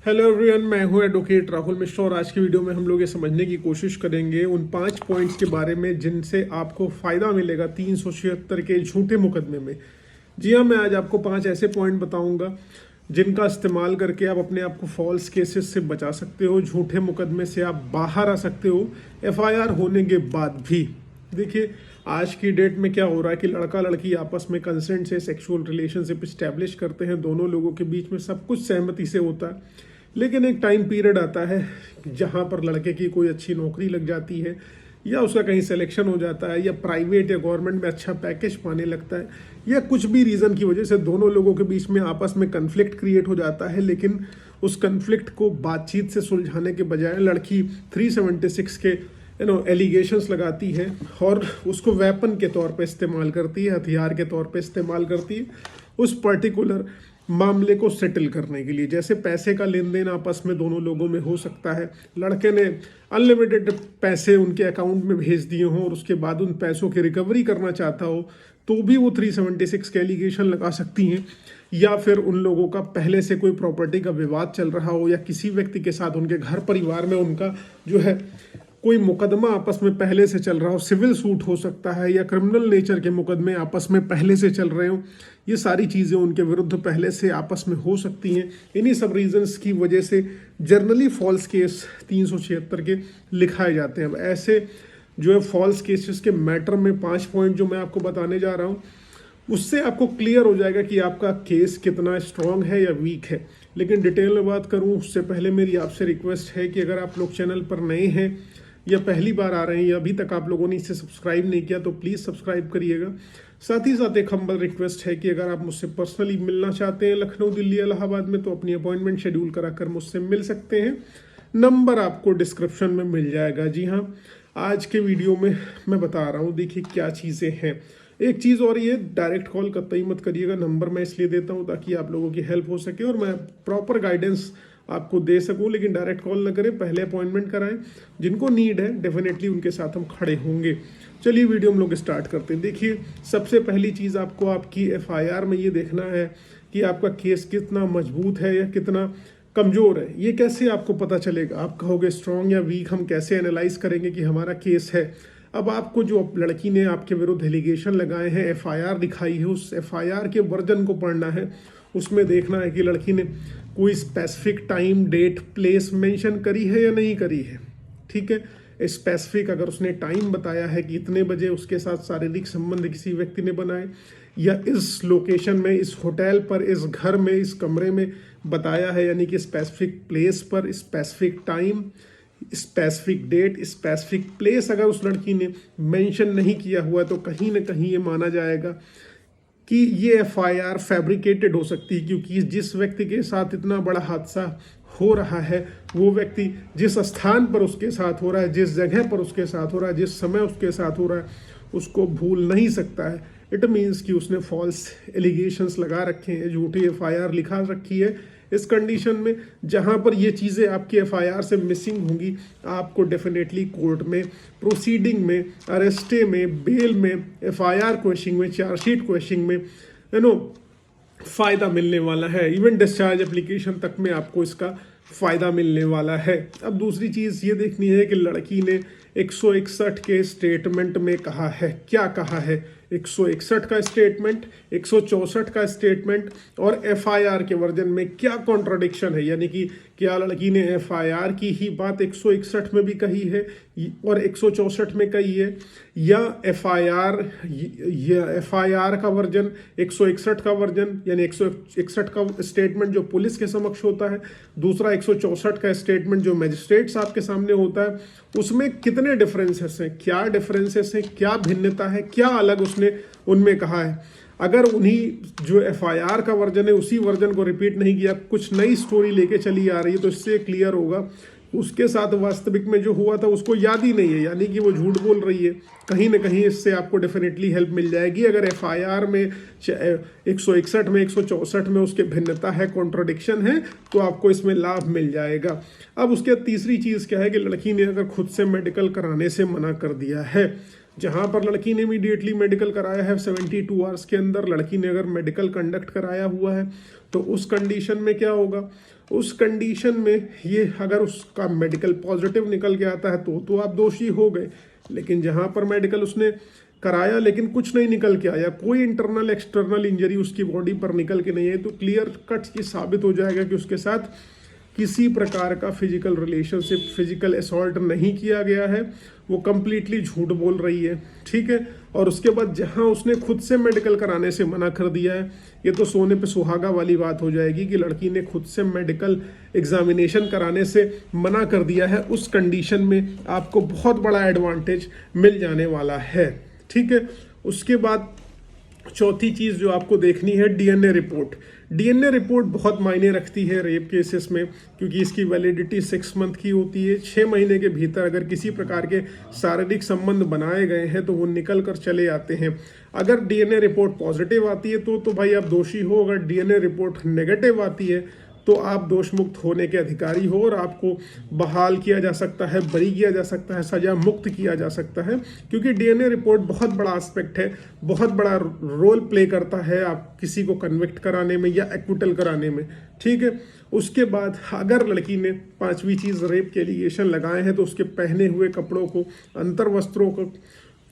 Hello everyone, मैं हूं advocate Rahul Mishra और आज की वीडियो में हम लोग ये समझने की कोशिश करेंगे उन 5 पॉइंट्स के बारे में जिनसे आपको फ़ायदा मिलेगा 376 के झूठे मुकदमे में। जी हाँ, मैं आज आपको 5 ऐसे पॉइंट बताऊंगा जिनका इस्तेमाल करके आप अपने आप को फॉल्स केसेस से बचा सकते हो, झूठे मुकदमे से आप बाहर आ सकते हो एफआईआर होने के बाद भी। देखिए, आज की डेट में क्या हो रहा है कि लड़का लड़की आपस में कंसेंट से सेक्सुअल रिलेशनशिप इस्टेब्लिश करते हैं, दोनों लोगों के बीच में सब कुछ सहमति से होता है। लेकिन एक टाइम पीरियड आता है जहाँ पर लड़के की कोई अच्छी नौकरी लग जाती है या उसका कहीं सिलेक्शन हो जाता है या प्राइवेट या गवर्नमेंट में अच्छा पैकेज पाने लगता है या कुछ भी रीज़न की वजह से दोनों लोगों के बीच में आपस में कन्फ्लिक्ट क्रिएट हो जाता है। लेकिन उस कन्फ्लिक्ट को बातचीत से सुलझाने के बजाय लड़की 376 के एलिगेशंस लगाती है और उसको वेपन के तौर पे इस्तेमाल करती है, हथियार के तौर पे इस्तेमाल करती है उस पर्टिकुलर मामले को सेटल करने के लिए। जैसे पैसे का लेन देन आपस में दोनों लोगों में हो सकता है, लड़के ने अनलिमिटेड पैसे उनके अकाउंट में भेज दिए हों और उसके बाद उन पैसों की रिकवरी करना चाहता हो तो भी वो 376 के एलिगेशन लगा सकती हैं। या फिर उन लोगों का पहले से कोई प्रॉपर्टी का विवाद चल रहा हो या किसी व्यक्ति के साथ उनके घर परिवार में उनका जो है कोई मुकदमा आपस में पहले से चल रहा हो, सिविल सूट हो सकता है या क्रिमिनल नेचर के मुकदमे आपस में पहले से चल रहे हो, ये सारी चीज़ें उनके विरुद्ध पहले से आपस में हो सकती हैं। इन्हीं सब रीजंस की वजह से जर्नली फॉल्स केस 376 के लिखाए जाते हैं। अब ऐसे जो है फॉल्स केसेस के मैटर में 5 पॉइंट जो मैं आपको बताने जा रहा हूँ उससे आपको क्लियर हो जाएगा कि आपका केस कितना स्ट्रांग है या वीक है। लेकिन डिटेल में बात करूँ उससे पहले मेरी आपसे रिक्वेस्ट है कि अगर आप लोग चैनल पर नए हैं या पहली बार आ रहे हैं या अभी तक आप लोगों ने इसे सब्सक्राइब नहीं किया तो प्लीज़ सब्सक्राइब करिएगा। साथ ही साथ एक हम्बल रिक्वेस्ट है कि अगर आप मुझसे पर्सनली मिलना चाहते हैं लखनऊ, दिल्ली, इलाहाबाद में तो अपनी अपॉइंटमेंट शेड्यूल कराकर मुझसे मिल सकते हैं। नंबर आपको डिस्क्रिप्शन में मिल जाएगा। जी हाँ, आज के वीडियो में मैं बता रहा हूँ, देखिए क्या चीज़ें हैं। एक चीज़ और ये, डायरेक्ट कॉल कतई मत करिएगा। नंबर मैं इसलिए देता हूँ ताकि आप लोगों की हेल्प हो सके और मैं प्रॉपर गाइडेंस आपको दे सकूं। लेकिन डायरेक्ट कॉल ना करें, पहले अपॉइंटमेंट कराएं। जिनको नीड है डेफिनेटली उनके साथ हम खड़े होंगे। चलिए वीडियो हम लोग स्टार्ट करते हैं। देखिए, सबसे पहली चीज़ आपको आपकी एफआईआर में ये देखना है कि आपका केस कितना मजबूत है या कितना कमज़ोर है। ये कैसे आपको पता चलेगा? आप कहोगे स्ट्रॉन्ग या वीक, हम कैसे एनालाइज करेंगे कि हमारा केस है? अब आपको जो लड़की ने आपके विरुद्ध एलिगेशन लगाए हैं, एफआईआर दिखाई है, उस एफआईआर के वर्जन को पढ़ना है। उसमें देखना है कि लड़की ने कोई specific time, date, place mention करी है या नहीं करी है। ठीक है, स्पेसिफिक अगर उसने टाइम बताया है कि इतने बजे उसके साथ शारीरिक संबंध किसी व्यक्ति ने बनाए या इस लोकेशन में, इस होटल पर, इस घर में, इस कमरे में बताया है, यानी कि स्पेसिफिक प्लेस पर, specific time, specific date, specific place अगर उस लड़की ने मेंशन नहीं किया हुआ तो कहीं ना कहीं ये माना जाएगा कि ये एफआईआर फैब्रिकेटेड हो सकती है। क्योंकि जिस व्यक्ति के साथ इतना बड़ा हादसा हो रहा है वो व्यक्ति जिस स्थान पर उसके साथ हो रहा है, जिस जगह पर उसके साथ हो रहा है, जिस समय उसके साथ हो रहा है, उसको भूल नहीं सकता है। इट मीन्स कि उसने फॉल्स एलिगेशंस लगा रखे हैं, झूठी एफआईआर लिखा रखी है। इस कंडीशन में जहां पर ये चीज़ें आपकी एफआईआर से मिसिंग होंगी, आपको डेफिनेटली कोर्ट में, प्रोसीडिंग में, अरेस्टे में, बेल में, एफआईआर क्वेश्चनिंग में, चार्जशीट क्वेश्चनिंग में फ़ायदा मिलने वाला है। इवन डिस्चार्ज एप्लीकेशन तक में आपको इसका फ़ायदा मिलने वाला है। अब दूसरी चीज़ ये देखनी है कि लड़की ने 161 के स्टेटमेंट में कहा है, क्या कहा है। 161 का स्टेटमेंट, 164 का स्टेटमेंट और एफआईआर के वर्जन में क्या कॉन्ट्राडिक्शन है। यानी कि क्या लड़की ने एफआईआर की ही बात 161 में भी कही है और 164 में कही है, या एफआईआर का वर्जन 161 का वर्जन, यानी 161 का स्टेटमेंट जो पुलिस के समक्ष होता है, दूसरा 164 का स्टेटमेंट जो मजिस्ट्रेट साहब के सामने होता है, उसमें कितने डिफरेंसेस हैं, क्या डिफरेंसेस हैं, क्या भिन्नता है, क्या अलग उसने उनमें कहा है। अगर उन्हीं जो एफआईआर का वर्जन है उसी वर्जन को रिपीट नहीं किया, कुछ नई स्टोरी लेके चली आ रही है, तो इससे क्लियर होगा उसके साथ वास्तविक में जो हुआ था उसको याद ही नहीं है, यानी कि वो झूठ बोल रही है। कहीं ना कहीं इससे आपको डेफिनेटली हेल्प मिल जाएगी। अगर एफआईआर में 161 में, 164 में उसके भिन्नता है, कॉन्ट्राडिक्शन है, तो आपको इसमें लाभ मिल जाएगा। अब उसके तीसरी चीज़ क्या है कि लड़की ने अगर खुद से मेडिकल कराने से मना कर दिया है जहां पर लड़की ने इमीडिएटली मेडिकल कराया है 72 आवर्स के अंदर, लड़की ने अगर मेडिकल कंडक्ट कराया हुआ है तो उस कंडीशन में क्या होगा, उस कंडीशन में ये अगर उसका मेडिकल पॉजिटिव निकल के आता है तो आप दोषी हो गए। लेकिन जहां पर मेडिकल उसने कराया लेकिन कुछ नहीं निकल के आया, कोई इंटरनल एक्सटर्नल इंजरी उसकी बॉडी पर निकल के नहीं है, तो क्लियर कट ये साबित हो जाएगा कि उसके साथ किसी प्रकार का फिजिकल रिलेशनशिप, फिजिकल असॉल्ट नहीं किया गया है, वो कंप्लीटली झूठ बोल रही है। ठीक है। और उसके बाद जहां उसने खुद से मेडिकल कराने से मना कर दिया है, ये तो सोने पे सुहागा वाली बात हो जाएगी कि लड़की ने खुद से मेडिकल एग्जामिनेशन कराने से मना कर दिया है। उस कंडीशन में आपको बहुत बड़ा एडवांटेज मिल जाने वाला है। ठीक है। उसके बाद चौथी चीज़ जो आपको देखनी है, डीएनए रिपोर्ट। डीएनए रिपोर्ट बहुत मायने रखती है रेप केसेस में, क्योंकि इसकी वैलिडिटी 6 मंथ की होती है। 6 महीने के भीतर अगर किसी प्रकार के शारीरिक संबंध बनाए गए हैं तो वो निकल कर चले आते हैं। अगर डीएनए रिपोर्ट पॉजिटिव आती है तो भाई आप दोषी हो। अगर डीएनए रिपोर्ट नेगेटिव आती है तो आप दोष मुक्त होने के अधिकारी हो और आपको बहाल किया जा सकता है, बरी किया जा सकता है, सजा मुक्त किया जा सकता है, क्योंकि डीएनए रिपोर्ट बहुत बड़ा एस्पेक्ट है, बहुत बड़ा रोल प्ले करता है आप किसी को कन्विक्ट कराने में या एक्विटल कराने में। ठीक है। उसके बाद अगर लड़की ने 5वीं चीज़ रेप के एलिगेशन लगाए हैं तो उसके पहने हुए कपड़ों को, अंतर वस्त्रों को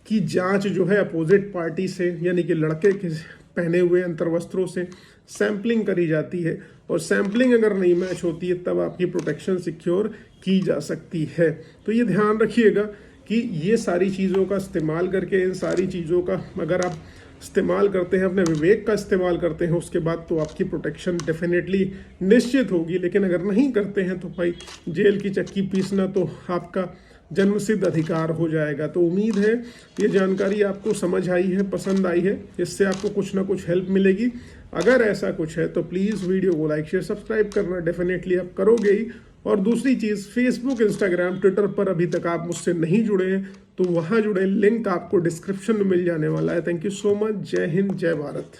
की जांच जो है अपोजिट पार्टी से, यानी कि लड़के के पहने हुए अंतर वस्त्रों से सैम्पलिंग करी जाती है, और सैम्पलिंग अगर नहीं मैच होती है तब आपकी प्रोटेक्शन सिक्योर की जा सकती है। तो ये ध्यान रखिएगा कि ये सारी चीज़ों का इस्तेमाल करके, इन सारी चीज़ों का अगर आप इस्तेमाल करते हैं, अपने विवेक का इस्तेमाल करते हैं, उसके बाद तो आपकी प्रोटेक्शन डेफिनेटली निश्चित होगी। लेकिन अगर नहीं करते हैं तो भाई जेल की चक्की पीसना तो आपका जन्मसिद्ध अधिकार हो जाएगा। तो उम्मीद है ये जानकारी आपको समझ आई है, पसंद आई है, इससे आपको कुछ ना कुछ हेल्प मिलेगी। अगर ऐसा कुछ है तो प्लीज़ वीडियो को लाइक शेयर सब्सक्राइब करना डेफिनेटली आप करोगे ही। और दूसरी चीज़, फेसबुक, इंस्टाग्राम, ट्विटर पर अभी तक आप मुझसे नहीं जुड़े हैं तो वहाँ जुड़े, लिंक आपको डिस्क्रिप्शन में मिल जाने वाला है। Thank you so much. जय हिंद, जय भारत।